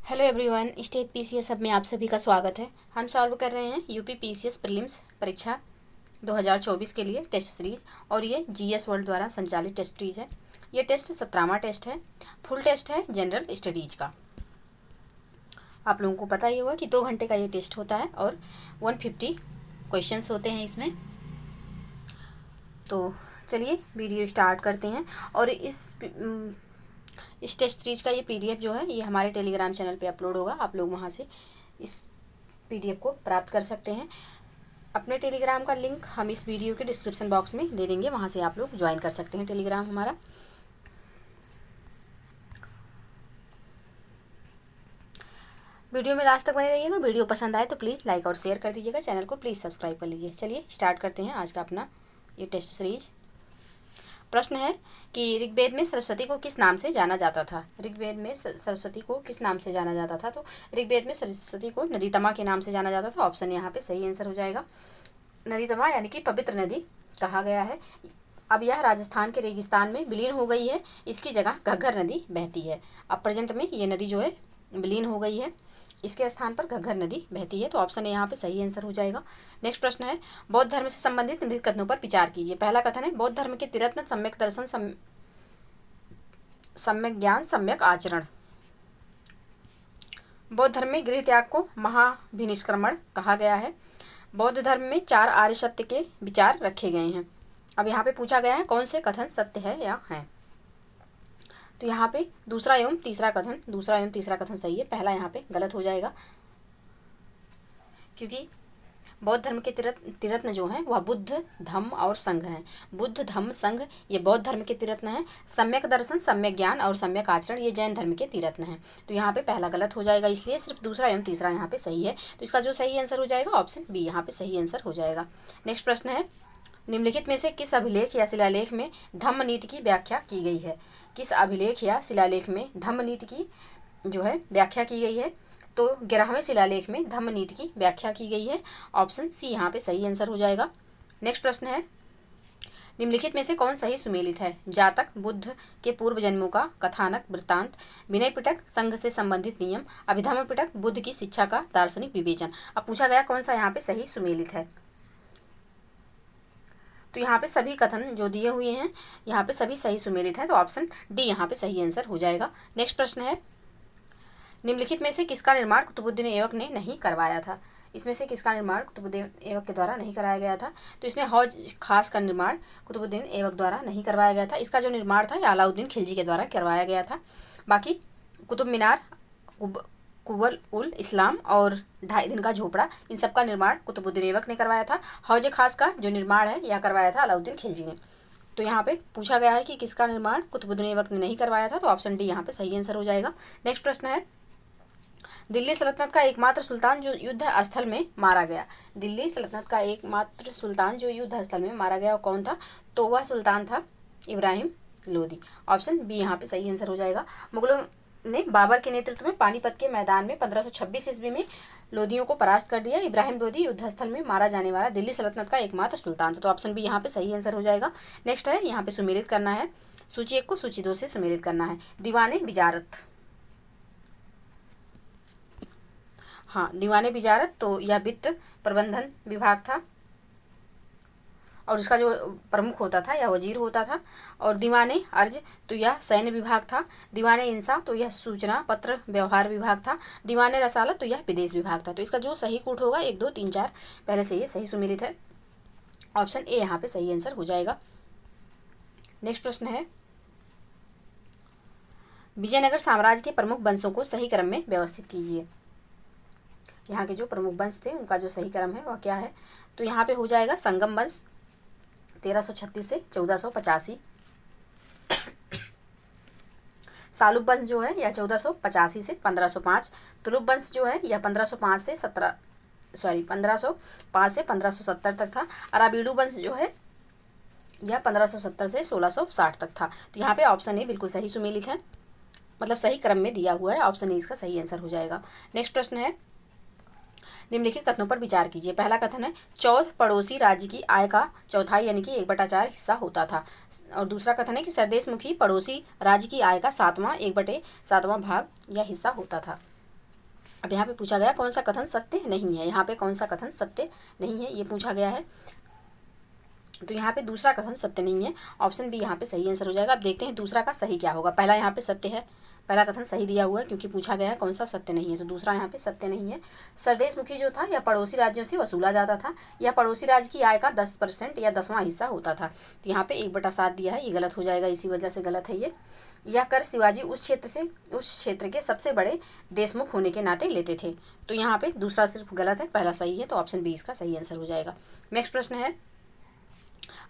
Hello everyone, state PCS सब में आप सभी का स्वागत है। हम सॉल्व कर रहे हैं यूपी पीसीएस प्रीलिम्स परीक्षा 2024 के लिए टेस्ट सीरीज और ये जीएस वर्ल्ड द्वारा संचालित टेस्ट सीरीज है। ये टेस्ट 17वां टेस्ट है। फुल टेस्ट है जनरल स्टडीज का। आप लोगों को पता ही होगा कि 2 घंटे का ये टेस्ट होता है और 150 क्वेश्चंस होते हैं इसमें। तो चलिए वीडियो स्टार्ट करते हैं। और इस टेस्ट सीरीज का ये पीडीएफ जो है ये हमारे टेलीग्राम चैनल पे अपलोड होगा। आप लोग वहाँ से इस पीडीएफ को प्राप्त कर सकते हैं। अपने टेलीग्राम का लिंक हम इस वीडियो के डिस्क्रिप्शन बॉक्स में दे देंगे, वहाँ से आप लोग ज्वाइन कर सकते हैं टेलीग्राम हमारा। वीडियो में लास्ट तक बने रहिएगा। वीडियो पसंद आए तो प्लीज़ लाइक और शेयर कर दीजिएगा। चैनल को प्लीज़ सब्सक्राइब कर लीजिए। चलिए स्टार्ट करते हैं आज का अपना ये टेस्ट सीरीज। प्रश्न है कि ऋग्वेद में सरस्वती को किस नाम से जाना जाता था। ऋग्वेद में सरस्वती को किस नाम से जाना जाता था। तो ऋग्वेद में सरस्वती को नदीतमा के नाम से जाना जाता था। ऑप्शन यहाँ पे सही आंसर हो जाएगा। नदीतमा यानी कि पवित्र नदी कहा गया है। अब यह राजस्थान के रेगिस्तान में विलीन हो गई है। इसकी जगह घग्गर नदी बहती है। अब प्रेजेंट में ये नदी जो है विलीन हो गई है, इसके स्थान पर घग्गर नदी बहती है। तो ऑप्शन यहाँ पे सही आंसर हो जाएगा। नेक्स्ट प्रश्न है बौद्ध धर्म से संबंधित निम्नलिखित कथनों पर विचार कीजिए। पहला कथन है बौद्ध धर्म के त्रिरत्न सम्यक दर्शन, सम्यक ज्ञान, सम्यक आचरण। बौद्ध धर्म में गृह त्याग को महाभिनिष्क्रमण कहा गया है। बौद्ध धर्म में 4 आर्य सत्य के विचार रखे गए हैं। अब यहाँ पे पूछा गया है कौन से कथन सत्य है या है। तो यहाँ पे दूसरा एवं तीसरा कथन सही है। पहला यहाँ पे गलत हो जाएगा, क्योंकि बौद्ध धर्म के त्रिरत्न जो हैं वह बुद्ध, धम्म और संघ हैं। बुद्ध, धम्म, संघ ये बौद्ध धर्म के त्रिरत्न हैं। सम्यक दर्शन, सम्यक ज्ञान और सम्यक आचरण ये जैन धर्म के त्रिरत्न हैं। तो यहाँ पे पहला गलत हो जाएगा, इसलिए सिर्फ दूसरा एवं तीसरा यहाँ पे सही है। तो इसका जो सही आंसर हो जाएगा ऑप्शन बी यहाँ पे सही आंसर हो जाएगा। नेक्स्ट प्रश्न है निम्नलिखित में से किस अभिलेख या शिलालेख में धम्म नीति की व्याख्या की गई है। किस अभिलेख या शिलालेख में धम्म नीति की जो है व्याख्या की गई है। तो 11वें शिलालेख में धम्म नीति की व्याख्या की गई है। ऑप्शन सी यहाँ पे सही आंसर हो जाएगा। नेक्स्ट प्रश्न है निम्नलिखित में से कौन सही सुमेलित है। जातक, बुद्ध के पूर्व जन्मों का कथानक वृत्तांत, विनय पिटक, संघ से संबंधित नियम, अभिधम्म पिटक, बुद्ध की शिक्षा का दार्शनिक विवेचन। अब पूछा गया कौन सा यहाँ पे सही सुमेलित है। तो यहाँ पे सभी कथन जो दिए हुए हैं यहाँ पे सभी सही सुमेलित है। तो ऑप्शन डी यहाँ पे सही आंसर हो जाएगा। नेक्स्ट प्रश्न है निम्नलिखित में से किसका निर्माण कुतुबुद्दीन ऐबक ने नहीं करवाया था। इसमें से किसका निर्माण कुतुबुद्दीन ऐबक के द्वारा नहीं कराया गया था। तो इसमें हौज खास का निर्माण कुतुबुद्दीन ऐबक द्वारा नहीं करवाया गया था। इसका जो निर्माण था यह अलाउद्दीन खिलजी के द्वारा करवाया गया था। बाकी कुतुब मीनार, कुव्वत उल इस्लाम और 2.5 दिन का झोपड़ा इन सब का निर्माण कुतुबुद्दीन ऐबक ने करवाया था। हौज खास का जो निर्माण है यह करवाया था अलाउद्दीन खिलजी ने। तो यहाँ पे पूछा गया है कि किसका निर्माण कुतुबुद्दीन ऐबक ने नहीं करवाया था। तो ऑप्शन डी यहाँ पे सही आंसर हो जाएगा। नेक्स्ट प्रश्न है दिल्ली सल्तनत का एकमात्र सुल्तान जो युद्ध स्थल में मारा गया। दिल्ली सल्तनत का एकमात्र सुल्तान जो युद्ध स्थल में मारा गया वो कौन था। तो वह सुल्तान था इब्राहिम लोदी। ऑप्शन बी यहाँ पे सही आंसर हो जाएगा। मुगलों ने बाबर के नेतृत्व में पानीपत के मैदान में 1526 ईस्वी में लोदियों को परास्त कर दिया। इब्राहिम लोदी युद्ध स्थल में मारा जाने वाला दिल्ली सल्तनत का एकमात्र सुल्तान था। तो ऑप्शन बी यहाँ पे सही आंसर हो जाएगा। नेक्स्ट है यहाँ पे सुमेलित करना है। सूची 1 को सूची 2 से सुमेलित करना है। दीवाने बिजारत, हाँ दीवाने बिजारत तो यह वित्त प्रबंधन विभाग था और इसका जो प्रमुख होता था यह वजीर होता था। और दीवाने अर्ज तो यह सैन्य विभाग था। दीवाने इंसाफ तो यह सूचना पत्र व्यवहार विभाग था। दीवाने रसालत तो यह विदेश विभाग था। तो इसका जो सही कूट होगा 1 2 3 4 पहले से ये सही सुमेलित है। ऑप्शन ए यहाँ पे सही आंसर हो जाएगा। नेक्स्ट प्रश्न है विजयनगर साम्राज्य के प्रमुख वंशों को सही क्रम में व्यवस्थित कीजिए। यहाँ के जो प्रमुख वंश थे उनका जो सही क्रम है वह क्या है। तो यहाँ पे हो जाएगा संगम वंश 1336 से 1485, सालुब वंश जो है यह 1485 से 1505, तुलुब वंश जो है यह 1505 से 1570 तक था। अराबीडू वंश जो है यह 1570 से 1660 तक था। तो यहाँ पे ऑप्शन ए बिल्कुल सही सुमेलित है, मतलब सही क्रम में दिया हुआ है। ऑप्शन ए इसका सही आंसर हो जाएगा। नेक्स्ट प्रश्न है निम्नलिखित कथनों पर विचार कीजिए। पहला कथन है चौथ पड़ोसी राज्य की आय का चौथाई यानी कि 1/4 हिस्सा होता था। और दूसरा कथन है कि सरदेशमुखी पड़ोसी राज्य की आय का 1/7 भाग या हिस्सा होता था। अब यहाँ पे पूछा गया कौन सा कथन सत्य नहीं है, यहाँ पे कौन सा कथन सत्य नहीं है ये पूछा गया है। तो यहाँ पे दूसरा कथन सत्य नहीं है, ऑप्शन बी यहाँ पे सही आंसर हो जाएगा। अब देखते हैं दूसरा का सही क्या होगा। पहला यहाँ पे सत्य है, पहला कथन सही दिया हुआ है क्योंकि पूछा गया है कौन सा सत्य नहीं है, तो दूसरा यहाँ पे सत्य नहीं है। स्वदेशमुखी जो था यह पड़ोसी राज्यों से वसूला जाता था, यह पड़ोसी राज्य की आय का 10% या 10वां हिस्सा होता था। तो यहाँ पे 1/7 दिया है, ये गलत हो जाएगा, इसी वजह से गलत है ये। यह कर शिवाजी उस क्षेत्र के सबसे बड़े देशमुख होने के नाते लेते थे। तो यहाँ पे दूसरा सिर्फ गलत है, पहला सही है, तो ऑप्शन बी इसका सही आंसर हो जाएगा। नेक्स्ट प्रश्न है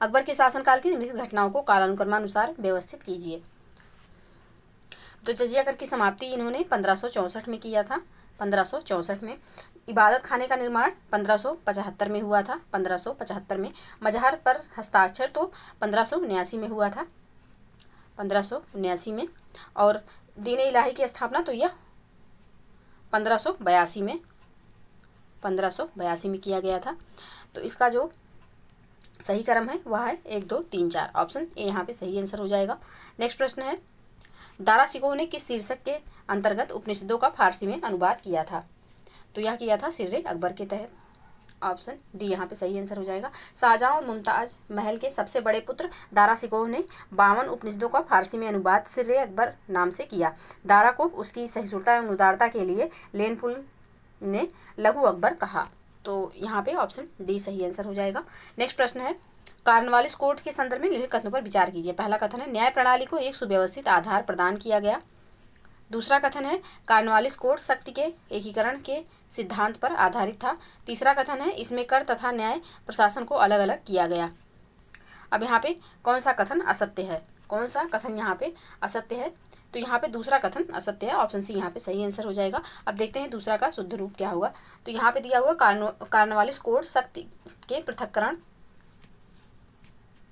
अकबर के शासनकाल की निम्नलिखित घटनाओं को कालानुक्रमानुसार व्यवस्थित कीजिए। तो जजिया कर की समाप्ति इन्होंने 1564 में किया था, 1564 में। इबादत खाने का निर्माण 1575 में हुआ था, 1575 में। मजहर पर हस्ताक्षर तो 1579 में हुआ था, 1579 में। और दीन इलाही की स्थापना तो यह 1582 में, 1582 में किया गया था। तो इसका जो सही क्रम है वह है 1, 2, 3, 4, ऑप्शन ए यहाँ पे सही आंसर हो जाएगा। नेक्स्ट प्रश्न है दारा शिकोह ने किस शीर्षक के अंतर्गत उपनिषदों का फारसी में अनुवाद किया था। तो यह किया था सिर्रे अकबर के तहत, ऑप्शन डी यहाँ पे सही आंसर हो जाएगा। शाहजहां और मुमताज महल के सबसे बड़े पुत्र दारा शिकोह ने 52 उपनिषदों का फारसी में अनुवाद सिर्रे अकबर नाम से किया। दारा को उसकी सहिष्णुता एवं उदारता के लिए लेनपुल ने लघु अकबर कहा। तो यहाँ पे ऑप्शन डी सही आंसर हो जाएगा। नेक्स्ट प्रश्न है कार्नवालिस कोड के संदर्भ में निम्नलिखित कथनों पर विचार कीजिए। पहला कथन है न्याय प्रणाली को एक सुव्यवस्थित आधार प्रदान किया गया। दूसरा कथन है कार्नवालिस कोड शक्ति के एकीकरण के सिद्धांत पर आधारित था। तीसरा कथन है इसमें कर तथा न्याय प्रशासन को अलग अलग किया गया। अब यहाँ पे कौन सा कथन असत्य है, कौन सा कथन यहाँ पे असत्य है। तो यहाँ पे दूसरा कथन असत्य है, ऑप्शन सी यहाँ पे सही आंसर हो जाएगा। अब देखते हैं दूसरा का शुद्ध रूप क्या होगा। तो यहाँ पे दिया हुआ कार्नवालिस कोड शक्ति के पृथक्करण,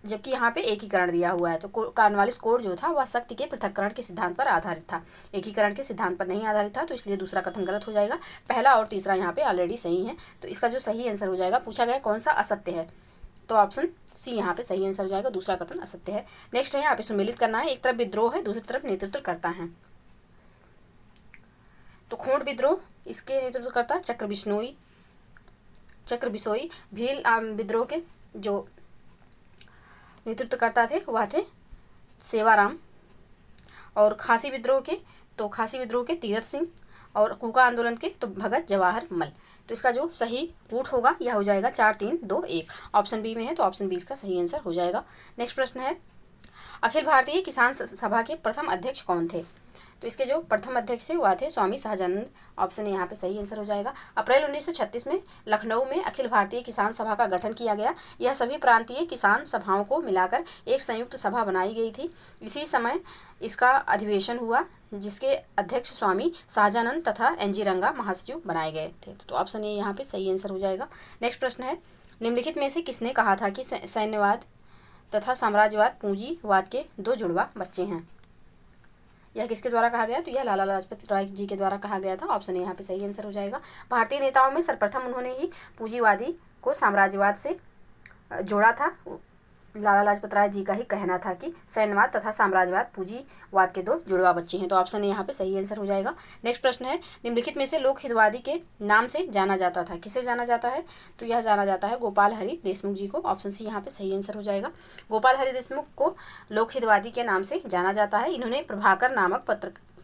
जबकि यहाँ पे एकीकरण दिया हुआ है। तो कार्नवालिस कोड जो था वह शक्ति के पृथक्करण के सिद्धांत पर आधारित था, एकीकरण के सिद्धांत पर नहीं आधारित था। तो इसलिए दूसरा कथन गलत हो जाएगा। पहला और तीसरा यहाँ पे ऑलरेडी सही है। तो इसका जो सही आंसर हो जाएगा, पूछा गया कौन सा असत्य है, तो ऑप्शन सी यहाँ पे सही आंसर हो जाएगा, दूसरा कथन असत्य है। नेक्स्ट है यहाँ पे सुमेलित करना है। एक तरफ विद्रोह है, दूसरी तरफ नेतृत्व करता है। तो खोंड विद्रोह इसके नेतृत्व करता चक्र बिशोई। भील विद्रोह के जो नेतृत्व करता थे वह थे सेवाराम। और खासी विद्रोह के तीरथ सिंह। और कूका आंदोलन के तो भगत जवाहर मल। तो इसका जो सही कूट होगा यह हो जाएगा 4, 3, 2, 1, ऑप्शन बी में है। तो ऑप्शन बी इसका सही आंसर हो जाएगा। नेक्स्ट प्रश्न है अखिल भारतीय किसान सभा के प्रथम अध्यक्ष कौन थे। तो इसके जो प्रथम अध्यक्ष थे वह थे स्वामी सहजानंद, ऑप्शन यहाँ पे सही आंसर हो जाएगा। अप्रैल 1936 में लखनऊ में अखिल भारतीय किसान सभा का गठन किया गया। यह सभी प्रांतीय किसान सभाओं को मिलाकर एक संयुक्त सभा बनाई गई थी। इसी समय इसका अधिवेशन हुआ जिसके अध्यक्ष स्वामी सहजानंद तथा NG रंगा महासचिव बनाए गए थे। तो ऑप्शन ए यहाँ पे सही आंसर हो जाएगा। नेक्स्ट प्रश्न है निम्नलिखित में से किसने कहा था कि सैन्यवाद तथा साम्राज्यवाद पूंजीवाद के 2 जुड़वा बच्चे हैं। यह किसके द्वारा कहा गया, तो यह लाला लाजपत राय जी के द्वारा कहा गया था, ऑप्शन ए यहाँ पे सही आंसर हो जाएगा। भारतीय नेताओं में सर्वप्रथम उन्होंने ही पूंजीवादी को साम्राज्यवाद से जोड़ा था। लाला लाजपत राय जी का ही कहना था कि सैन्यवाद तथा साम्राज्यवाद पूंजीवाद के 2 जुड़वा बच्चे हैं। तो ऑप्शन ए यहाँ पे सही आंसर हो जाएगा। नेक्स्ट प्रश्न है निम्नलिखित में से लोकहितवादी के नाम से जाना जाता था, किसे जाना जाता है, तो यह जाना जाता है गोपाल हरि देशमुख जी को, ऑप्शन सी यहाँ पे सही आंसर हो जाएगा। गोपाल हरि देशमुख को लोकहितवादी के नाम से जाना जाता है। इन्होंने प्रभाकर नामक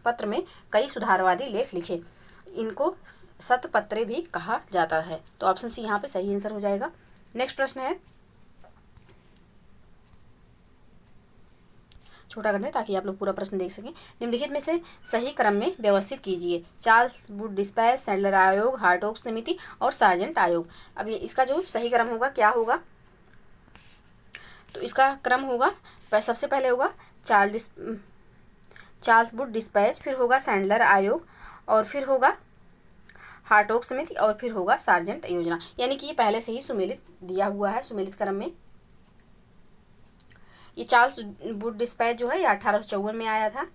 पत्र में कई सुधारवादी लेख लिखे। इनको शतपत्रे भी कहा जाता है। तो ऑप्शन सी यहाँ पे सही आंसर हो जाएगा। नेक्स्ट प्रश्न है छोटा कर दें ताकि आप लोग पूरा प्रश्न देख सकें। निम्नलिखित में से सही क्रम में व्यवस्थित कीजिए। चार्ल्स वुड डिस्पैच, सैडलर आयोग, हार्टोग समिति और सार्जेंट आयोग। अब ये इसका जो सही क्रम होगा क्या होगा, तो इसका क्रम होगा सबसे पहले होगा चार्ल्स वुड डिस्पैच, फिर होगा सैडलर आयोग, और फिर होगा हार्टोग समिति, और फिर होगा सार्जेंट योजना। यानी कि ये पहले से ही सुमेलित दिया हुआ है सुमेलित क्रम में। ये चार्ल्स वुड डिस्पैच जो है ये 1854 में आया था।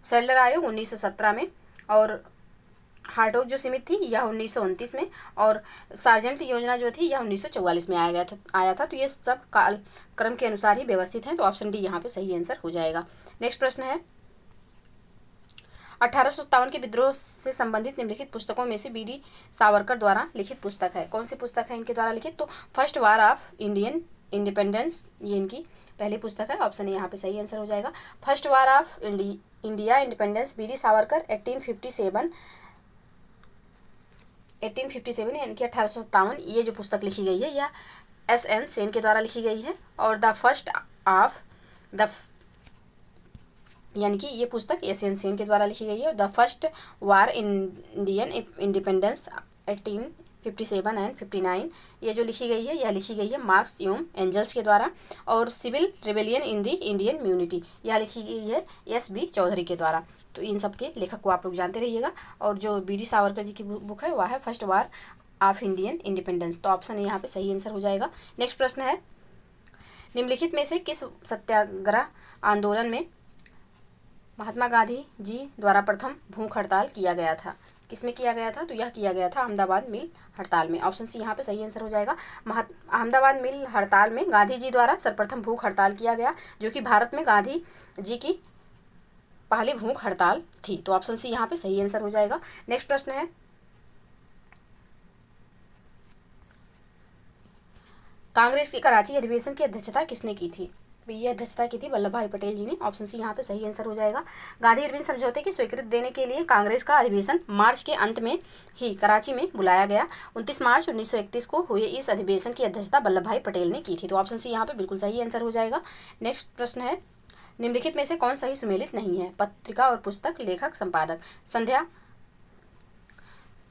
सैडलर आयोग 1917 में, और हार्टोग जो समिति थी यह 1929 में, और सार्जेंट योजना जो थी यह 1944 में आया था। तो ये सब काल क्रम के अनुसार ही व्यवस्थित हैं। तो ऑप्शन डी यहाँ पे सही आंसर हो जाएगा। नेक्स्ट प्रश्न है 1857 के विद्रोह से संबंधित निम्नलिखित पुस्तकों में से बी.डी. सावरकर द्वारा लिखित पुस्तक है। कौन सी पुस्तक है इनके द्वारा लिखित? तो first war of Indian independence, ये इनकी पहली पुस्तक है। ऑप्शन ए यहाँ पे सही आंसर हो जाएगा। First war of India independence, BD. Savarkar 1857 यानी कि 1857, ये जो पुस्तक लिखी गई है यह S.N. सेन के द्वारा लिखी गई है। और द फर्स्ट ऑफ द यानी कि ये पुस्तक S.N. सेन के द्वारा लिखी गई है। The first war Indian independence 1857 and 59, ये जो लिखी गई है यह लिखी गई है मार्क्स एवं एंजल्स के द्वारा। और civil rebellion in the Indian mutiny, यह लिखी गई है S.B. चौधरी के द्वारा। तो इन सब के लेखक को आप लोग जानते रहिएगा। और जो बी.डी. सावरकर जी की बुक है वह है first war of Indian independence. तो ऑप्शन यहाँ पे सही आंसर हो जाएगा। नेक्स्ट प्रश्न है, निम्नलिखित में से किस सत्याग्रह आंदोलन में महात्मा गांधी जी द्वारा प्रथम भूख हड़ताल किया गया था? किसमें किया गया था? तो यह किया गया था अहमदाबाद मिल हड़ताल में। ऑप्शन सी यहाँ पे सही आंसर हो जाएगा। अहमदाबाद मिल हड़ताल में गांधी जी द्वारा सर्वप्रथम भूख हड़ताल किया गया, जो कि भारत में गांधी जी की पहली भूख हड़ताल थी। तो ऑप्शन सी यहाँ पे सही आंसर हो जाएगा। नेक्स्ट प्रश्न है, कांग्रेस की कराची अधिवेशन की अध्यक्षता किसने की थी? ये अध्यक्षता की थी वल्लभ भाई पटेल जी ने। ऑप्शन सी यहाँ पे सही आंसर हो जाएगा। गांधी इरविन समझौते की स्वीकृति देने के लिए कांग्रेस का अधिवेशन मार्च के अंत में ही कराची में बुलाया गया। 29 मार्च 1931 को हुए इस अधिवेशन की अध्यक्षता वल्लभ भाई पटेल ने की थी। तो ऑप्शन सी यहाँ पे बिल्कुल सही आंसर हो जाएगा। नेक्स्ट प्रश्न है, निम्नलिखित में से कौन सही सुमेलित नहीं है? पत्रिका और पुस्तक, लेखक, संपादक।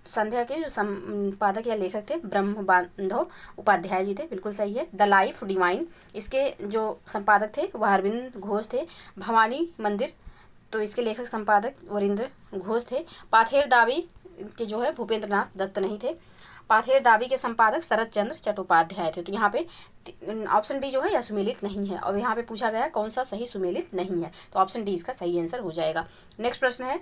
संध्या के जो संपादक या लेखक थे ब्रह्म बांधव उपाध्याय जी थे, बिल्कुल सही है। द लाइफ डिवाइन, इसके जो संपादक थे वह अरविंद घोष थे। भवानी मंदिर, तो इसके लेखक संपादक वरिंद्र घोष थे। पाथेर दावी के जो है भूपेंद्र नाथ दत्त नहीं थे। पाथेर दावी के संपादक शरद चंद्र चट्टोपाध्याय थे। तो यहाँ पे ऑप्शन डी जो है यह सुमेलित नहीं है। और यहाँ पे पूछा गया है कौन सा सही सुमेलित नहीं है, तो ऑप्शन डी इसका सही आंसर हो जाएगा। नेक्स्ट प्रश्न है,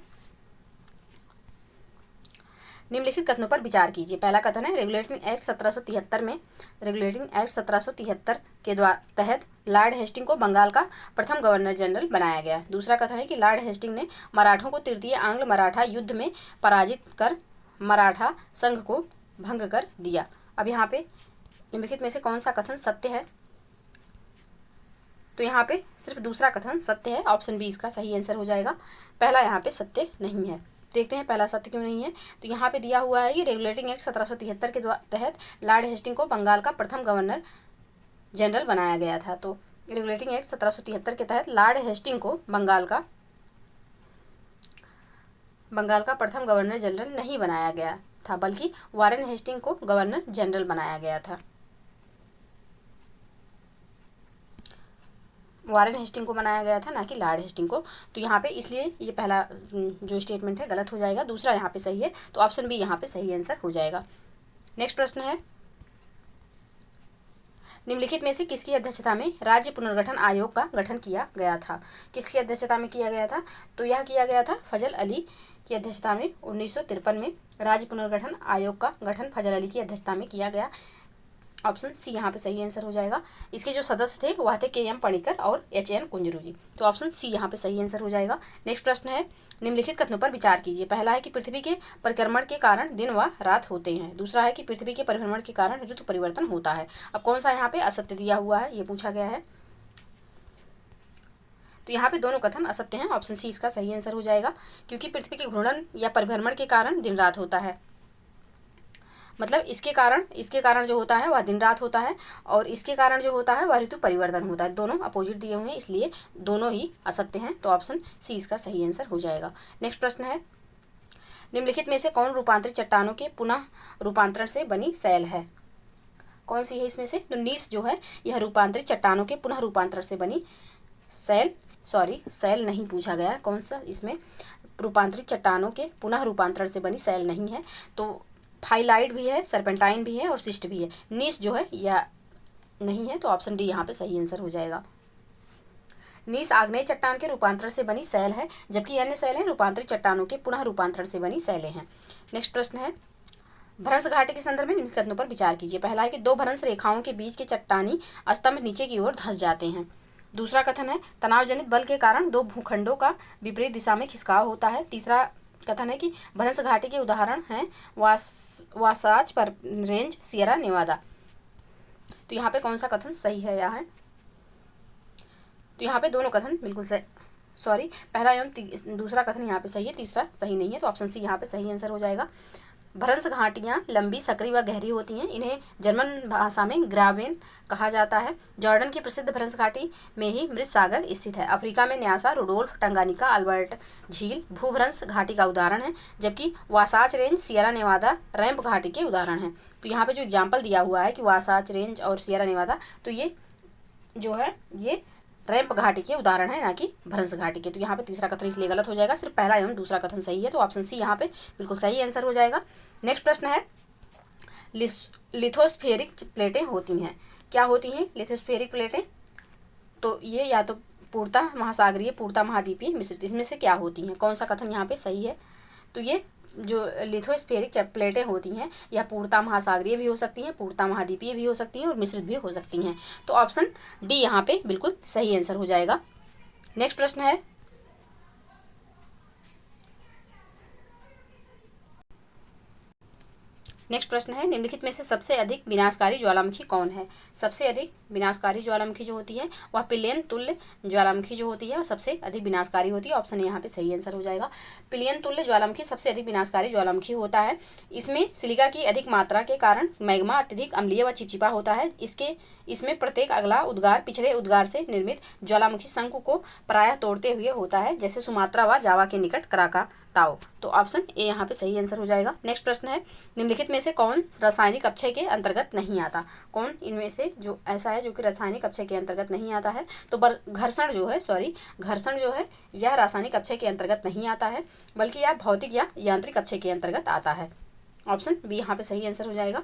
निम्नलिखित कथनों पर विचार कीजिए। पहला कथन है, रेगुलेटिंग एक्ट 1773 के तहत लॉर्ड हेस्टिंग को बंगाल का प्रथम गवर्नर जनरल बनाया गया। दूसरा कथन है कि लॉर्ड हेस्टिंग ने मराठों को तृतीय आंग्ल मराठा युद्ध में पराजित कर मराठा संघ को भंग कर दिया। अब यहाँ पे निम्नलिखित में से कौन सा कथन सत्य है? तो यहाँ पे सिर्फ दूसरा कथन सत्य है। ऑप्शन बी इसका सही आंसर हो जाएगा। पहला यहाँ पे सत्य नहीं है। देखते हैं पहला सत्य क्यों नहीं है। तो यहाँ पे दिया हुआ है कि रेगुलेटिंग एक्ट 1773 के तहत लॉर्ड हेस्टिंग को बंगाल का प्रथम गवर्नर जनरल बनाया गया था। तो रेगुलेटिंग एक्ट 1773 के तहत लॉर्ड हेस्टिंग को बंगाल का प्रथम गवर्नर जनरल नहीं बनाया गया था, बल्कि वारेन हेस्टिंग को गवर्नर जनरल बनाया गया था। वारेन हेस्टिंग को बनाया गया था, ना कि लॉर्ड हेस्टिंग को। तो यहाँ पे इसलिए ये पहला जो स्टेटमेंट है गलत हो जाएगा। दूसरा यहाँ पे सही है, तो ऑप्शन बी यहाँ पे सही आंसर हो जाएगा। नेक्स्ट प्रश्न है, निम्नलिखित में से किसकी अध्यक्षता में राज्य पुनर्गठन आयोग का गठन किया गया था? किसकी अध्यक्षता में किया गया था? तो यह किया गया था फजल अली की अध्यक्षता में। 1953 में राज्य पुनर्गठन आयोग का गठन फजल अली की अध्यक्षता में किया गया। ऑप्शन सी यहाँ पे सही आंसर हो जाएगा। इसके जो सदस्य थे वह थे के.एम. पणिकर और H.N. कुंजरू जी। तो ऑप्शन सी यहाँ पे सही आंसर हो जाएगा। नेक्स्ट प्रश्न है, निम्नलिखित कथनों पर विचार कीजिए। पहला है कि पृथ्वी के परिक्रमण के कारण दिन व रात होते हैं। दूसरा है कि पृथ्वी के परिभ्रमण के कारण ऋतु परिवर्तन होता है। अब कौन सा यहाँ पे असत्य दिया हुआ है ये पूछा गया है। तो यहाँ पे दोनों कथन असत्य हैं। ऑप्शन सी इसका सही आंसर हो जाएगा, क्योंकि पृथ्वी के घूर्णन या परिभ्रमण के कारण दिन रात होता है। मतलब इसके कारण जो होता है वह दिन रात होता है, और इसके कारण जो होता है वह ऋतु परिवर्तन होता है। दोनों अपोजिट दिए हुए हैं, इसलिए दोनों ही असत्य हैं। तो ऑप्शन सी इसका सही आंसर हो जाएगा। नेक्स्ट प्रश्न है, निम्नलिखित में से कौन रूपांतरित चट्टानों के पुनः रूपांतरण से बनी सैल है? कौन सी है इसमें से? तो नीस जो है यह रूपांतरित चट्टानों के पुनः रूपांतरण से बनी सैल नहीं पूछा गया है। कौन सा इसमें रूपांतरित चट्टानों के पुनः रूपांतरण से बनी सैल नहीं है। तो फाइलाइट भी है, सर्पेंटाइन भी है और सिस्ट भी है। नीस जो है यह नहीं है। तो ऑप्शन डी यहाँ पे सही आंसर हो जाएगा। नीस आग्नेय चट्टान के रूपांतरण से बनी सैल है, जबकि अन्य सैलें रूपांतरित चट्टानों के पुनः रूपांतरण से बनी सैलें हैं। नेक्स्ट प्रश्न है, भ्रंश घाटी के संदर्भ में निम्न कथनों पर विचार कीजिए। पहला है कि दो भ्रंश रेखाओं के बीच के चट्टानी स्तंभ नीचे की ओर धंस जाते हैं। दूसरा कथन है तनाव जनित बल के कारण दो भूखंडों का विपरीत दिशा में खिसकाव होता है। तीसरा कथन है कि भ्रंश घाटी के उदाहरण हैं वासाच पर रेंज, सियरा नेवादा। तो यहाँ पे कौन सा कथन सही है यहाँ है? तो यहाँ पे दोनों कथन बिल्कुल सही, पहला एवं दूसरा कथन यहाँ पे सही है, तीसरा सही नहीं है। तो ऑप्शन सी यहाँ पे सही आंसर हो जाएगा। भ्रंश घाटियाँ लंबी, सकरी व गहरी होती हैं। इन्हें जर्मन भाषा में ग्रावेन कहा जाता है। जॉर्डन की प्रसिद्ध भ्रंश घाटी में ही मृत सागर स्थित है। अफ्रीका में न्यासा, रुडोल्फ, टंगानिका, अल्बर्ट झील भूभ्रंश घाटी का उदाहरण है, जबकि वासाच रेंज, सियरा नेवादा रैंप घाटी के उदाहरण हैं। तो यहाँ पे जो एग्जाम्पल दिया हुआ है कि वासाच रेंज और सियरा नेवादा, तो ये जो है ये रैंप घाटी के उदाहरण है, ना कि भ्रंश घाटी के। तो यहाँ पे तीसरा कथन इसलिए गलत हो जाएगा, सिर्फ पहला एवं दूसरा कथन सही है। तो ऑप्शन सी यहाँ पे बिल्कुल सही आंसर हो जाएगा। नेक्स्ट प्रश्न है लिथोस्फेरिक प्लेटें होती हैं। क्या होती हैं लिथोस्फेरिक प्लेटें? तो ये या तो पूर्णतः महासागरीय, पूर्णतः महाद्वीपीय, मिश्रित, इसमें से क्या होती हैं? कौन सा कथन यहाँ पे सही है? तो ये जो लिथोस्फेरिक प्लेटें होती हैं यह पूर्णतः महासागरीय भी हो सकती हैं, पूर्णतः महाद्वीपीय भी हो सकती हैं और मिश्रित भी हो सकती हैं। तो ऑप्शन डी यहाँ पे बिल्कुल सही आंसर हो जाएगा। नेक्स्ट प्रश्न है निम्नलिखित में से सबसे अधिक विनाशकारी ज्वालामुखी कौन है? सबसे अधिक विनाशकारी ज्वालामुखी जो होती है वह पिलियन तुल्य ज्वालामुखी जो होती है वह सबसे अधिक विनाशकारी होती है। ऑप्शन यहाँ पे सही आंसर हो जाएगा। पिलियन तुल्य ज्वालामुखी सबसे अधिक विनाशकारी ज्वालामुखी होता है। इसमें सिलिका की अधिक मात्रा के कारण मैग्मा अत्यधिक अम्लीय व चिपचिपा होता है। इसमें प्रत्येक अगला उद्गार पिछले उद्गार से निर्मित ज्वालामुखी शंकु को प्रायः तोड़ते हुए होता है, जैसे सुमात्रा व जावा के निकट कराकाटाओ। तो ऑप्शन ए यहाँ पे सही आंसर हो जाएगा। नेक्स्ट प्रश्न है निम्नलिखित में से कौन रासायनिक अक्षय के अंतर्गत नहीं आता? कौन इनमें से जो ऐसा है जो कि रासायनिक अक्षय के अंतर्गत नहीं आता है? तो घर्षण जो है यह रासायनिक अक्षय के अंतर्गत नहीं आता है, बल्कि यह भौतिक या यांत्रिक अक्षय के अंतर्गत आता है। ऑप्शन बी यहाँ पे सही आंसर हो जाएगा।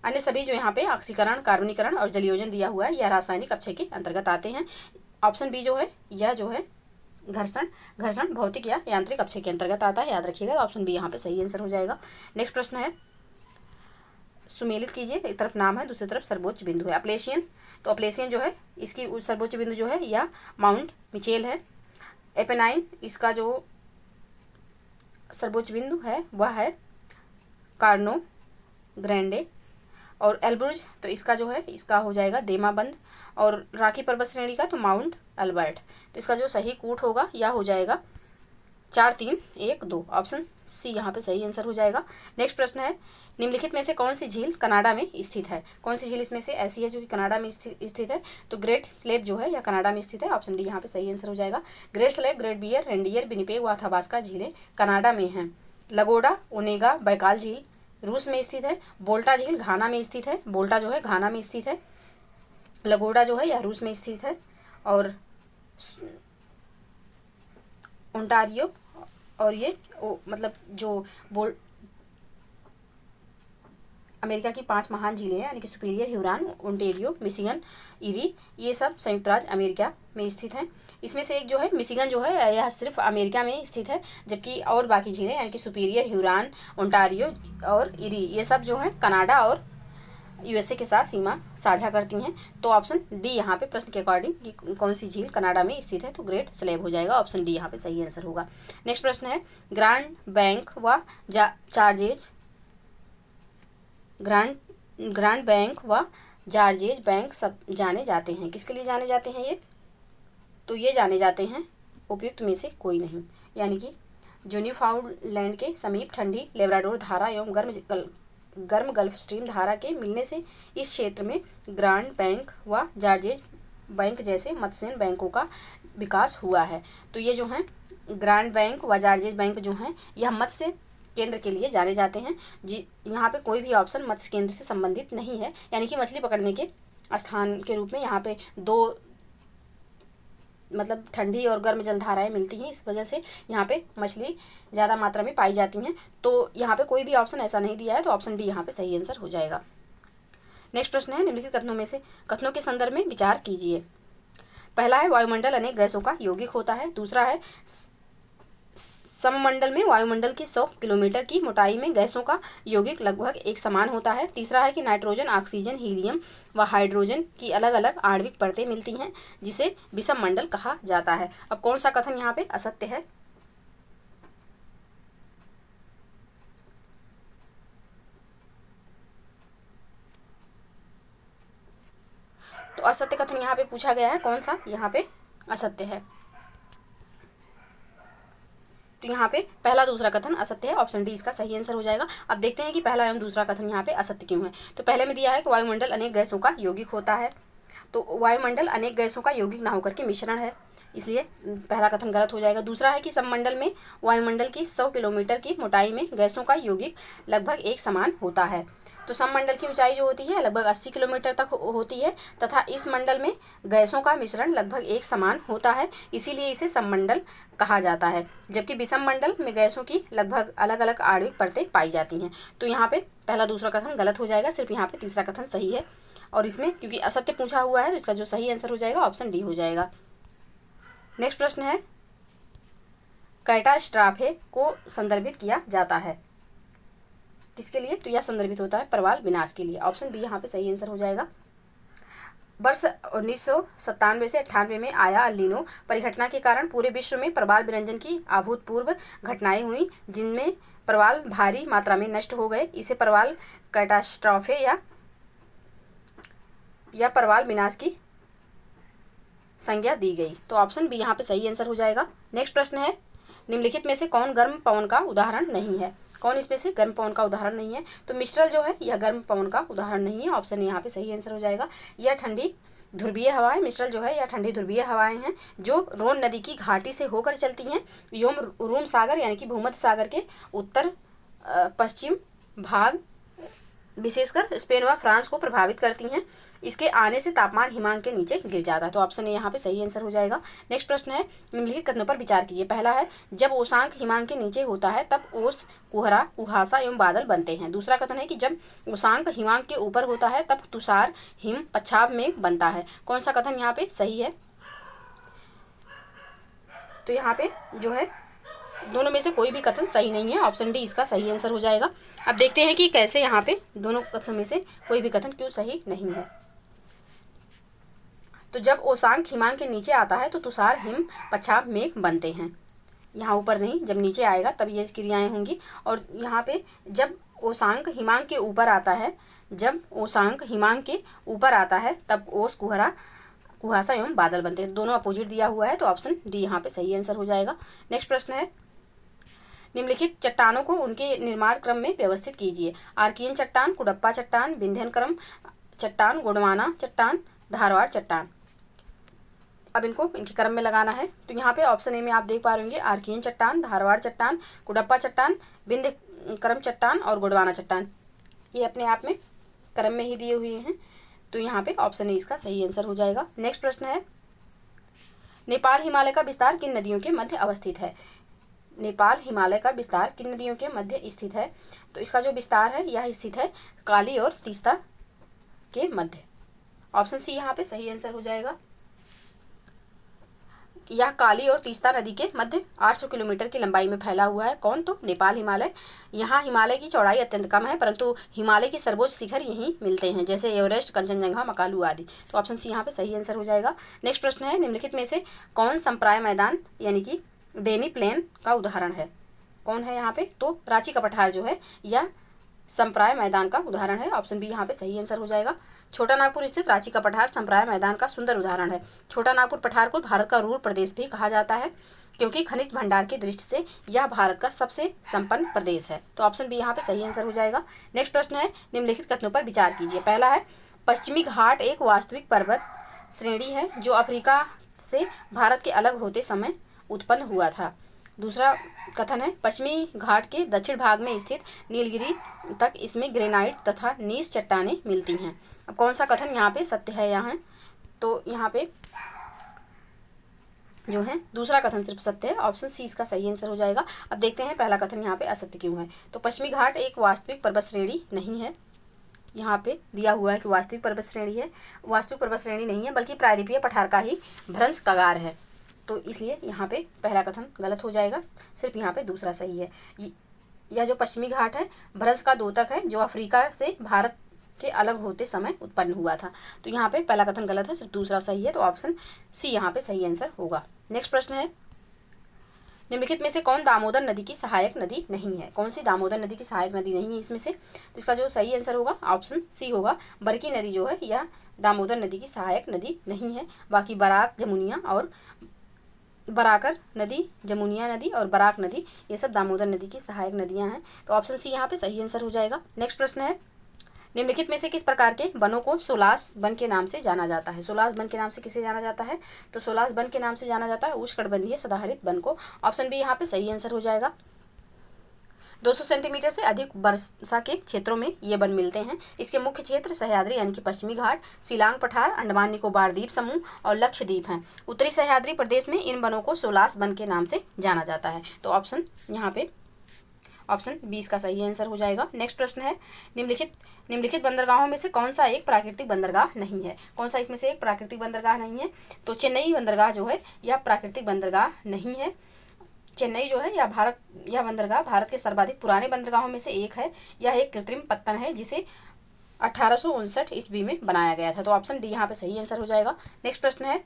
अन्य सभी जो यहाँ पे ऑक्सीकरण, कार्बनीकरण और जलयोजन दिया हुआ है यह रासायनिक अक्षय के अंतर्गत आते हैं। ऑप्शन बी जो है यह जो है घर्षण भौतिक या यांत्रिक अक्षय के अंतर्गत आता है, याद रखिएगा। ऑप्शन बी यहाँ पे सही आंसर हो जाएगा। नेक्स्ट प्रश्न है सुमेलित कीजिए, एक तरफ नाम है दूसरी तरफ सर्वोच्च बिंदु है। अप्लेशियन, तो अप्लेशियन जो है इसकी सर्वोच्च बिंदु जो है यह माउंट मिचेल है। एपेनाइन, इसका जो सर्वोच्च बिंदु है वह है कार्नो ग्रैंडे। और एल्ब्रुज, तो इसका जो है इसका हो जाएगा देमाबंद। और राखी पर्वत श्रेणी का तो माउंट अल्बर्ट। तो इसका जो सही कूट होगा यह हो जाएगा 4, 3, 1, 2। ऑप्शन सी यहाँ पे सही आंसर हो जाएगा। नेक्स्ट प्रश्न है निम्नलिखित में से कौन सी झील कनाडा में स्थित है? कौन सी झील इसमें से ऐसी है जो कि कनाडा में स्थित है? तो ग्रेट स्लेप जो है यह कनाडा में स्थित है। ऑप्शन डी यहाँ पे सही आंसर हो जाएगा। Great Slave, Great Bear, Reindeer, Winnipeg व अथाबास्का झीलें कनाडा में हैं। लगोडा, ओनेगा, बैकाल झील रूस में स्थित है। बोल्टा झील घाना में स्थित है। बोल्टा जो है घाना में स्थित है। लगोडा जो है यह रूस में स्थित है। और ओंटारियो और ये मतलब जो अमेरिका की 5 महान झीलें हैं, यानी कि superior, Huron, Ontario, Michigan, eri, ये सब संयुक्त राज्य अमेरिका में स्थित हैं। इसमें से एक जो है मिशिगन जो है यह सिर्फ अमेरिका में स्थित है, जबकि और बाकी झीलें यानी कि सुपीरियर, ह्यूरॉन, ओंटारियो और इरी ये सब जो हैं कनाडा और यूएसए के साथ सीमा साझा करती हैं। तो ऑप्शन डी यहाँ पे प्रश्न के अकॉर्डिंग कि कौन सी झील कनाडा में स्थित है, तो ग्रेट स्लेव हो जाएगा। ऑप्शन डी यहाँ पे सही आंसर होगा। नेक्स्ट प्रश्न है ग्रांड बैंक व चार्जेज ग्रांड बैंक व जार्जेज बैंक सब जाने जाते हैं। किसके लिए जाने जाते हैं ये? तो ये जाने जाते हैं उपयुक्त में से कोई नहीं, यानी कि जो न्यूफाउंडलैंड के समीप ठंडी लेब्राडोर धारा एवं गर्म गल्फ स्ट्रीम धारा के मिलने से इस क्षेत्र में ग्रांड बैंक व जार्जेज बैंक जैसे मत्स्य बैंकों का विकास हुआ है। तो ये जो हैं ग्रांड बैंक व जार्जेज बैंक जो हैं यह मत्स्य केंद्र के लिए जाने जाते हैं। जी यहाँ पे कोई भी ऑप्शन मत्स्य केंद्र से संबंधित नहीं है, यानी कि मछली पकड़ने के स्थान के रूप में यहाँ पे 2 मतलब ठंडी और गर्म जलधाराएं मिलती हैं, इस वजह से यहाँ पे मछली ज़्यादा मात्रा में पाई जाती हैं। तो यहाँ पे कोई भी ऑप्शन ऐसा नहीं दिया है, तो ऑप्शन डी यहाँ पे सही आंसर हो जाएगा। नेक्स्ट प्रश्न है निम्नलिखित कथनों के संदर्भ में विचार कीजिए। पहला है वायुमंडल अनेक गैसों का यौगिक होता है। दूसरा है सममंडल में वायुमंडल की 100 किलोमीटर की मोटाई में गैसों का यौगिक लगभग एक समान होता है। तीसरा है कि नाइट्रोजन, ऑक्सीजन, हीलियम व हाइड्रोजन की अलग अलग आणविक परतें मिलती हैं, जिसे विषम मंडल कहा जाता है। अब कौन सा कथन यहाँ पे असत्य है? तो असत्य कथन यहाँ पे पूछा गया है, कौन सा यहाँ पे असत्य है? तो यहाँ पे पहला दूसरा कथन असत्य है, ऑप्शन डी इसका सही आंसर हो जाएगा। अब देखते हैं कि पहला एवं दूसरा कथन यहाँ पे असत्य क्यों है। तो पहले में दिया है कि वायुमंडल अनेक गैसों का यौगिक होता है, तो वायुमंडल अनेक गैसों का यौगिक ना होकर के मिश्रण है, इसलिए पहला कथन गलत हो जाएगा। दूसरा है कि सममंडल में वायुमंडल की 100 किलोमीटर की मोटाई में गैसों का यौगिक लगभग एक समान होता है, तो सममंडल की ऊंचाई जो होती है लगभग 80 किलोमीटर तक होती है तथा इस मंडल में गैसों का मिश्रण लगभग एक समान होता है, इसीलिए इसे सममंडल कहा जाता है। जबकि विषम मंडल में गैसों की लगभग अलग अलग आणविक परतें पाई जाती हैं। तो यहाँ पे पहला दूसरा कथन गलत हो जाएगा, सिर्फ यहाँ पे तीसरा कथन सही है। और इसमें क्योंकि असत्य पूछा हुआ है तो इसका जो सही आंसर हो जाएगा ऑप्शन डी हो जाएगा। नेक्स्ट प्रश्न है, कैटास्ट्रॉफे को संदर्भित किया जाता है किसके लिए? तो यह संदर्भित होता है प्रवाल विनाश के लिए, ऑप्शन बी यहाँ पे सही आंसर हो जाएगा। वर्ष 1997 से 98 में आया अल नीनो परिघटना के कारण पूरे विश्व में प्रवाल विरंजन की अभूतपूर्व घटनाएं हुई, जिनमें प्रवाल भारी मात्रा में नष्ट हो गए। इसे प्रवाल कैटास्ट्रॉफे या प्रवाल विनाश की संज्ञा दी गई, तो ऑप्शन बी यहाँ पे सही आंसर हो जाएगा। नेक्स्ट प्रश्न है, निम्नलिखित में से कौन गर्म पवन का उदाहरण नहीं है? कौन इसमें से गर्म पवन का उदाहरण नहीं है? तो मिस्ट्रल जो है यह गर्म पवन का उदाहरण नहीं है, ऑप्शन यहाँ पे सही आंसर हो जाएगा। यह ठंडी ध्रुवीय हवाएं, मिस्ट्रल जो है यह ठंडी ध्रुवीय हवाएं हैं जो रोन नदी की घाटी से होकर चलती हैं एवं रोम सागर यानी कि भूमध्य सागर के उत्तर पश्चिम भाग विशेषकर स्पेन व फ्रांस को प्रभावित करती हैं। इसके आने से तापमान हिमांक के नीचे गिर जाता है, तो ऑप्शन ए यहाँ पे सही आंसर हो जाएगा। नेक्स्ट प्रश्न है, निम्नलिखित कथनों पर विचार कीजिए। पहला है, जब ओसांक हिमांक के नीचे होता है तब ओस, कुहरा, कुहासा एवं बादल बनते हैं। दूसरा कथन है कि जब ओसांक हिमांक के ऊपर होता है तब तुषार, हिम, पच्छाव मेघ बनता है। कौन सा कथन यहाँ पे सही है? तो यहाँ पे जो है दोनों में से कोई भी कथन सही नहीं है, ऑप्शन डी इसका सही आंसर हो जाएगा। अब देखते हैं कि कैसे यहाँ पे दोनों कथनों में से कोई भी कथन क्यों सही नहीं है। तो जब ओसांक हिमांक के नीचे आता है तो तुषार, हिम, पच्छाव मेघ बनते हैं। यहाँ ऊपर नहीं, जब नीचे आएगा तब ये क्रियाएं होंगी। और यहाँ पे जब ओसांक हिमांक के ऊपर आता है, जब ओसांक हिमांक के ऊपर आता है तब ओस, कुहरा, कुहासा एवं बादल बनते हैं। दोनों अपोजिट दिया हुआ है, तो ऑप्शन डी यहाँ पे सही आंसर हो जाएगा। नेक्स्ट प्रश्न है, निम्नलिखित चट्टानों को उनके निर्माण क्रम में व्यवस्थित कीजिए। आर्कियन चट्टान, कुडप्पा चट्टान, विंध्यनक्रम चट्टान, गोंडवाना चट्टान, धारवाड़ चट्टान। अब इनको इनके क्रम में लगाना है, तो यहाँ पे ऑप्शन ए में आप देख पा रहे होंगे आर्कियन चट्टान, धारवाड़ चट्टान, कुडप्पा चट्टान, विंध्यक्रम चट्टान और गोंडवाना चट्टान, ये अपने आप में क्रम में ही दिए हुए हैं, तो यहाँ पे ऑप्शन ए इसका सही आंसर हो जाएगा। नेक्स्ट प्रश्न है, नेपाल हिमालय का विस्तार किन नदियों के मध्य अवस्थित है? नेपाल हिमालय का विस्तार किन नदियों के मध्य स्थित है? तो इसका जो विस्तार है यह स्थित है काली और तीस्ता के मध्य, ऑप्शन सी यहाँ पे सही आंसर हो जाएगा। यह काली और तीस्ता नदी के मध्य 800 किलोमीटर की लंबाई में फैला हुआ है। कौन? तो नेपाल हिमालय। यहाँ हिमालय की चौड़ाई अत्यंत कम है, परंतु हिमालय के सर्वोच्च शिखर यहीं मिलते हैं, जैसे एवरेस्ट, कंचनजंगा, मकालू आदि, तो ऑप्शन सी यहाँ पे सही आंसर हो जाएगा। नेक्स्ट प्रश्न है, निम्नलिखित में से कौन संप्राय मैदान यानी कि डेनी प्लेन का उदाहरण है? कौन है यहाँ पे? तो रांची का पठार जो है यह संप्राय मैदान का उदाहरण है, ऑप्शन बी यहाँ पे सही आंसर हो जाएगा। छोटा नागपुर स्थित रांची का पठार संप्राय मैदान का सुंदर उदाहरण है। छोटा नागपुर पठार को भारत का रूर प्रदेश भी कहा जाता है, क्योंकि खनिज भंडार की दृष्टि से यह भारत का सबसे संपन्न प्रदेश है, तो ऑप्शन बी यहाँ पे सही आंसर हो जाएगा। नेक्स्ट प्रश्न है, निम्नलिखित कथनों पर विचार कीजिए। पहला है, पश्चिमी घाट एक वास्तविक पर्वत श्रेणी है जो अफ्रीका से भारत के अलग होते समय उत्पन्न हुआ था। दूसरा कथन है, पश्चिमी घाट के दक्षिण भाग में स्थित नीलगिरी तक इसमें ग्रेनाइट तथा नीस चट्टानें मिलती हैं। अब कौन सा कथन यहाँ पे सत्य है? यहाँ तो यहाँ पे जो है दूसरा कथन सिर्फ सत्य है, ऑप्शन सी इसका सही आंसर हो जाएगा। अब देखते हैं पहला कथन यहाँ पे असत्य क्यों है। तो पश्चिमी घाट एक वास्तविक पर्वत श्रेणी नहीं है, यहाँ पे दिया हुआ है कि वास्तविक पर्वत श्रेणी है, वास्तविक पर्वत श्रेणी नहीं है बल्कि प्रायद्वीपीय पठार का ही भ्रंश कगार है। तो इसलिए यहाँ पे पहला कथन गलत हो जाएगा, सिर्फ यहाँ पे दूसरा सही है। यह जो पश्चिमी घाट है भ्रश का द्योतक है जो अफ्रीका से भारत के अलग होते समय उत्पन्न हुआ था। तो यहाँ पे पहला कथन गलत है, सिर्फ दूसरा सही है, तो ऑप्शन सी यहाँ पे सही आंसर होगा। नेक्स्ट प्रश्न है, निम्नलिखित में से कौन दामोदर नदी की सहायक नदी नहीं है? कौन सी दामोदर नदी की सहायक नदी नहीं है इसमें से? तो इसका जो सही आंसर होगा ऑप्शन सी होगा। बरकी नदी जो है यह दामोदर नदी की सहायक नदी नहीं है। बाकी बराक, जमुनिया और बराकर नदी, जमुनिया नदी और बराक नदी ये सब दामोदर नदी की सहायक नदियां हैं। तो ऑप्शन सी यहाँ पे सही आंसर हो जाएगा। नेक्स्ट प्रश्न है, निम्नलिखित में से किस प्रकार के वनों को सोलास वन के नाम से जाना जाता है? सोलास वन के नाम से किसे जाना जाता है? तो सोलास वन के नाम से जाना जाता है उष्णकटिबंधीय सदाहरित वन को। ऑप्शन बी यहाँ पे सही आंसर हो जाएगा। 200 सेंटीमीटर से अधिक वर्षा के क्षेत्रों में ये वन मिलते हैं। इसके मुख्य क्षेत्र सह्याद्री यानी कि पश्चिमी घाट, शिलांग पठार, अंडमान निकोबार द्वीप समूह और लक्षद्वीप हैं। उत्तरी सह्याद्री प्रदेश में इन वनों को सोलास वन के नाम से जाना जाता है। तो ऑप्शन यहाँ पे ऑप्शन 20 का सही आंसर हो जाएगा। नेक्स्ट प्रश्न है, निम्नलिखित बंदरगाहों में से कौन सा एक प्राकृतिक बंदरगाह नहीं है? कौन सा इसमें से एक प्राकृतिक बंदरगाह नहीं है? तो चेन्नई बंदरगाह जो है यह प्राकृतिक बंदरगाह नहीं है। चेन्नई जो है यह बंदरगाह भारत के सर्वाधिक पुराने बंदरगाहों में से एक है। यह एक कृत्रिम पत्तन है जिसे 1859 ईस्वी में बनाया गया था। तो ऑप्शन डी यहाँ पे सही आंसर हो जाएगा। नेक्स्ट प्रश्न है,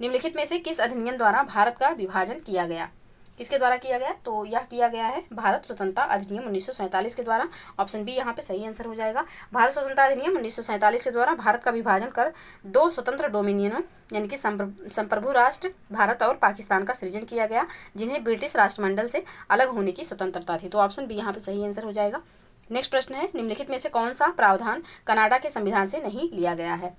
निम्नलिखित में से किस अधिनियम द्वारा भारत का विभाजन किया गया? किसके द्वारा किया गया? तो यह किया गया है भारत स्वतंत्रता अधिनियम 1947 के द्वारा। ऑप्शन बी यहाँ पे सही आंसर हो जाएगा। भारत स्वतंत्रता अधिनियम 1947 के द्वारा भारत का विभाजन कर 2 स्वतंत्र डोमिनियनों यानी कि संप्रभु राष्ट्र भारत और पाकिस्तान का सृजन किया गया, जिन्हें ब्रिटिश राष्ट्रमंडल से अलग होने की स्वतंत्रता थी। तो ऑप्शन बी यहाँ पे सही आंसर हो जाएगा। नेक्स्ट प्रश्न है, निम्नलिखित में से कौन सा प्रावधान कनाडा के संविधान से नहीं लिया गया है?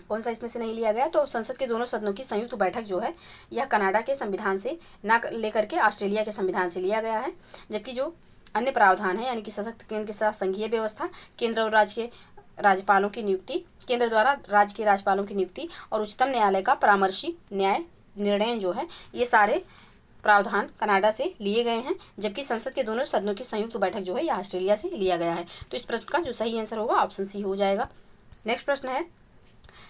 कौन सा इसमें से नहीं लिया गया? तो संसद के दोनों सदनों की संयुक्त बैठक जो है यह कनाडा के संविधान से न लेकर के ऑस्ट्रेलिया के संविधान से लिया गया है। जबकि जो अन्य प्रावधान है यानी कि सशक्त केंद्र के साथ संघीय व्यवस्था, केंद्र और राज्य के राज्यपालों की नियुक्ति, केंद्र द्वारा राज्य के राज्यपालों की नियुक्ति और उच्चतम न्यायालय का परामर्शी न्याय निर्णय जो है ये सारे प्रावधान कनाडा से लिए गए हैं। जबकि संसद के दोनों सदनों की संयुक्त बैठक जो है यह ऑस्ट्रेलिया से लिया गया है। तो इस प्रश्न का जो सही आंसर होगा ऑप्शन सी हो जाएगा। नेक्स्ट प्रश्न है,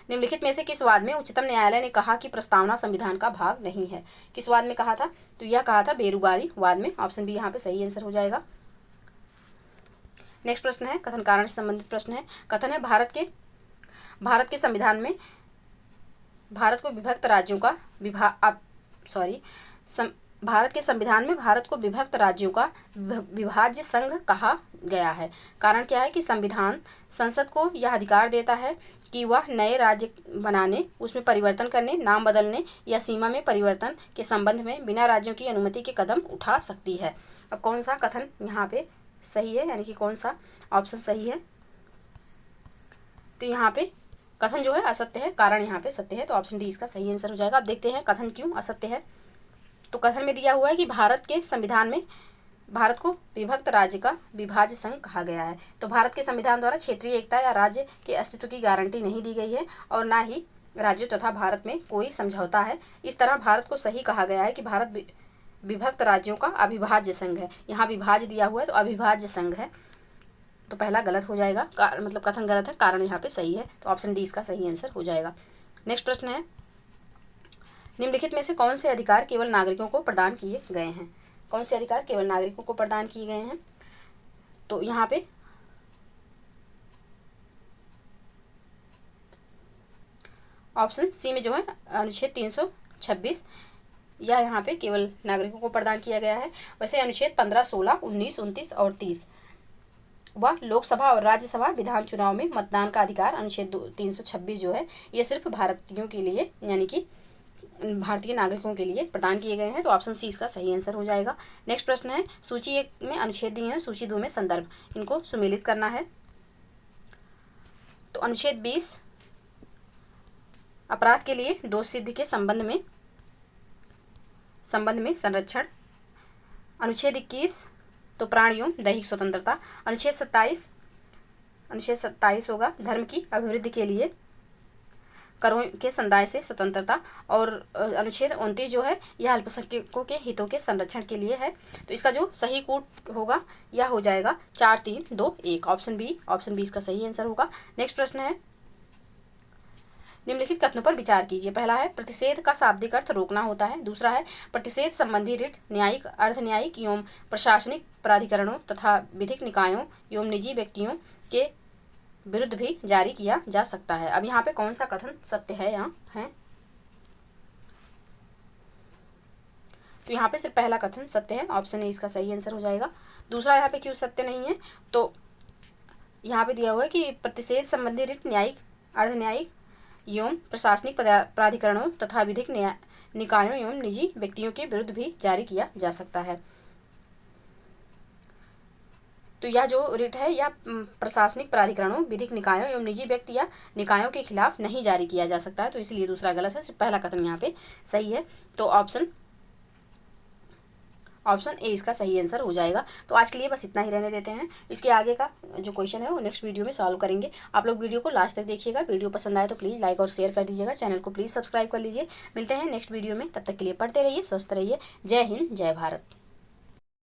निम्नलिखित में से किस वाद में उच्चतम न्यायालय ने कहा कि प्रस्तावना संविधान का भाग नहीं है? किस वाद में कहा था? तो यह कहा था बेरोजगारी वाद में। ऑप्शन बी यहाँ पे सही आंसर हो जाएगा। नेक्स्ट प्रश्न है, कथन कारण से संबंधित प्रश्न है। कथन है, भारत के संविधान में भारत को विभक्त राज्यों का भारत के संविधान में भारत को विभक्त राज्यों का विभाज्य संघ कहा गया है। कारण क्या है कि संविधान संसद को यह अधिकार देता है कि वह नए राज्य बनाने, उसमें परिवर्तन करने, नाम बदलने या सीमा में परिवर्तन के संबंध में बिना राज्यों की अनुमति के कदम उठा सकती है। अब कौन सा कथन यहाँ पे सही है यानी कि कौन सा ऑप्शन सही है? तो यहाँ पे कथन जो है असत्य है, कारण यहाँ पे सत्य है। तो ऑप्शन डी इसका सही आंसर हो जाएगा। अब देखते हैं कथन क्यों असत्य है। तो कथन में दिया हुआ है कि भारत के संविधान में भारत को विभक्त राज्य का विभाज्य संघ कहा गया है। तो भारत के संविधान द्वारा क्षेत्रीय एकता या राज्य के अस्तित्व की गारंटी नहीं दी गई है और ना ही राज्यों तथा भारत में कोई समझौता है। इस तरह भारत को सही कहा गया है कि भारत विभक्त राज्यों का अविभाज्य संघ है। यहाँ विभाज्य दिया हुआ है तो अविभाज्य संघ है। तो पहला गलत हो जाएगा, मतलब कथन गलत है, कारण यहाँ पे सही है। तो ऑप्शन डी इसका सही आंसर हो जाएगा। नेक्स्ट प्रश्न है, निम्नलिखित में से कौन से अधिकार केवल नागरिकों को प्रदान किए गए हैं? कौन से अधिकार केवल नागरिकों को प्रदान किए गए हैं? तो यहाँ पे ऑप्शन सी में जो है अनुच्छेद 326 यह यहाँ पे केवल नागरिकों को प्रदान किया गया है। वैसे अनुच्छेद 15, 16, 19, 29 और 30 वह लोकसभा और राज्यसभा विधान चुनाव में मतदान का अधिकार अनुच्छेद 326 जो है ये सिर्फ भारतीयों के लिए यानी कि भारतीय नागरिकों के लिए प्रदान किए गए हैं। तो ऑप्शन सी इसका सही आंसर हो जाएगा। नेक्स्ट प्रश्न है, सूची 1 में अनुच्छेद दिए हैं, सूची 2 में संदर्भ, इनको सुमेलित करना है। तो अनुच्छेद 20 अपराध के लिए दोष सिद्धि के संबंध में संरक्षण। अनुच्छेद 21 तो प्राणियों दैहिक स्वतंत्रता। अनुच्छेद 27 होगा धर्म की अभिवृद्धि के लिए करों के संदाय से स्वतंत्रता। और अनुच्छेद 29 जो है यह अल्पसंख्यकों के हितों के संरक्षण के लिए है। तो इसका जो सही कोड होगा यह हो जाएगा 4, 3, 2, 1। ऑप्शन बी इसका सही आंसर होगा। नेक्स्ट प्रश्न है, निम्नलिखित कथनों पर विचार कीजिए। पहला है प्रतिषेध का शाब्दिक अर्थ रोकना होता है। दूसरा है प्रतिषेध संबंधी रिट न्यायिक, अर्ध न्यायिक एवं प्रशासनिक प्राधिकरणों तथा विधिक निकायों एवं निजी व्यक्तियों के विरुद्ध भी जारी किया जा सकता है। अब यहाँ पे कौन सा कथन सत्य है यहाँ है, तो यहाँ पे सिर्फ पहला कथन सत्य है, ऑप्शन ए इसका सही आंसर हो जाएगा। दूसरा यहाँ पे क्यों सत्य नहीं है, तो यहाँ पे दिया हुआ है कि प्रतिषेध संबंधी रिट न्यायिक, अर्ध न्यायिक एवं प्रशासनिक प्राधिकरणों तथा विधिक निकायों एवं निजी व्यक्तियों के विरुद्ध भी जारी किया जा सकता है। तो यह जो रिट है यह प्रशासनिक प्राधिकरणों, विधिक निकायों एवं निजी व्यक्ति या निकायों के खिलाफ नहीं जारी किया जा सकता है, तो इसलिए दूसरा गलत है, सिर्फ पहला कथन यहाँ पे सही है। तो ऑप्शन ए इसका सही आंसर हो जाएगा। तो आज के लिए बस इतना ही रहने देते हैं। इसके आगे का जो क्वेश्चन है वो नेक्स्ट वीडियो में सॉल्व करेंगे। आप लोग वीडियो को लास्ट तक देखिएगा। वीडियो पसंद आए तो प्लीज़ लाइक और शेयर कर दीजिएगा। चैनल को प्लीज़ सब्सक्राइब कर लीजिए। मिलते हैं नेक्स्ट वीडियो में, तब तक के लिए पढ़ते रहिए, स्वस्थ रहिए। जय हिंद, जय भारत।